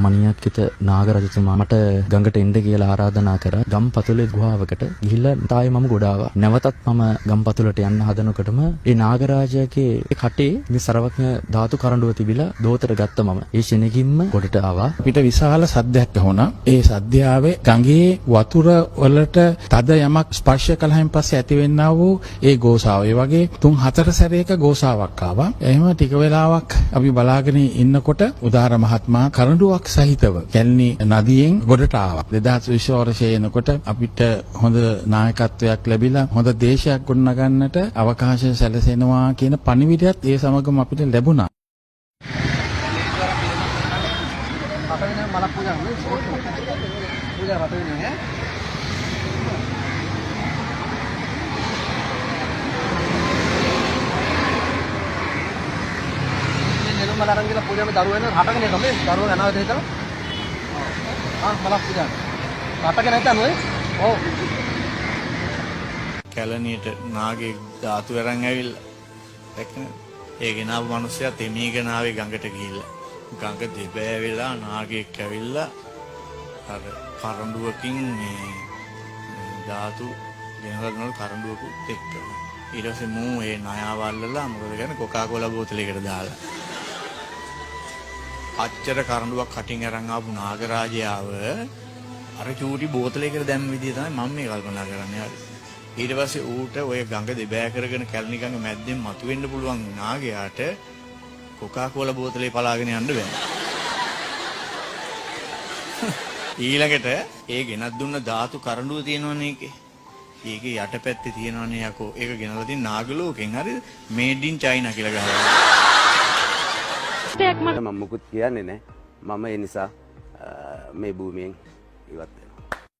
මණියක්කිත නාගරජතුමා මට ගඟට එන්න කියලා ආරාධනා කරා. ගම්පතුලේ ගුහාවකට ගිහිල්ලා තායි මම ගොඩාවා. නැවතත් මම ගම්පතුලට යන්න හදනකොටම ඒ නාගරාජයාගේ කටේ මේ සර්වඥ ධාතු කරඬුව තිබිලා දෝතට ගත්ත මම. ඒ ශෙනගින්ම ගොඩට ආවා. අපිට විශාල සද්දයක් ඇහුණා. ඒ සද්දාවේ ගඟේ වතුර වලට තද යමක් ස්පර්ශ කළායින් පස්සේ ඇතිවෙනා වූ ඒ ගෝසාව. ඒ වගේ 3-4 සැරයක ගෝසාවක් ආවා. එහෙම ටික වෙලාවක් අපි බලාගෙන ඉන්නකොට උදාර මහත්මයා කරඬුවක් සහිතව කැලණි නදියෙන් ගොඩට ආවා. 2020 වර්ෂයේ එනකොට අපිට හොඳ නායකත්වයක් ලැබිලා හොඳ දේශයක් ගොඩනගන්නට අවකාශය සැලසෙනවා කියන පණිවිඩයත් ඒ සමගම අපිට ලැබුණා. मला रंगीला पूजा में दारू है ना हाटा के नहीं कमे दारू है ना देता हां मला पूजा हाटा के नहीं तानो ओ කැලණියට නාගේ ධාතු අරන් ඇවිල්ලා දැක්කනේ ඒ ගෙනාව මිනිස්සයා තෙමීගෙන ආවේ ගඟට ගිහිල්ලා ගඟ දෙබෑවිලා නාගෙක් ඇවිල්ලා අර කරඬුවකින් මේ ධාතු ගෙනවන කරඬුවකුත් එක්ක ඊට පස්සේ මූ ඒ ණයවල්ලලා මොකද කියන්නේ කොකාකෝලා බෝතලයකට දාලා අච්චර කරඬුවක් කටින් අරන් ආපු නාගරාජයාව අර චූටි බෝතලයකට දැම්ම විදිය තමයි මම මේ කල්පනා කරන්නේ. ඊට පස්සේ ඌට ඔය ගඟ දෙබෑ කරගෙන කැලණි ගඟ මැද්දෙන් මතුවෙන්න පුළුවන් නාගයාට කොකාකෝලා බෝතලේ පලාගෙන යන්න බෑ. ඊළඟට ඒ ගෙනත් දුන්න ධාතු කරඬුව තියෙනවනේ ඒකේ. ඒකේ යටපැත්තේ තියෙනවනේ යකෝ. ඒක ගෙනලා තියෙන නාගලෝකෙන් හරි මේඩ් ඉන් චයිනා කියලා ගහනවා. මම මුකුත් කියන්නේ නැහැ. මම ඒ නිසා මේ භූමියෙන් ඉවත් වෙනවා.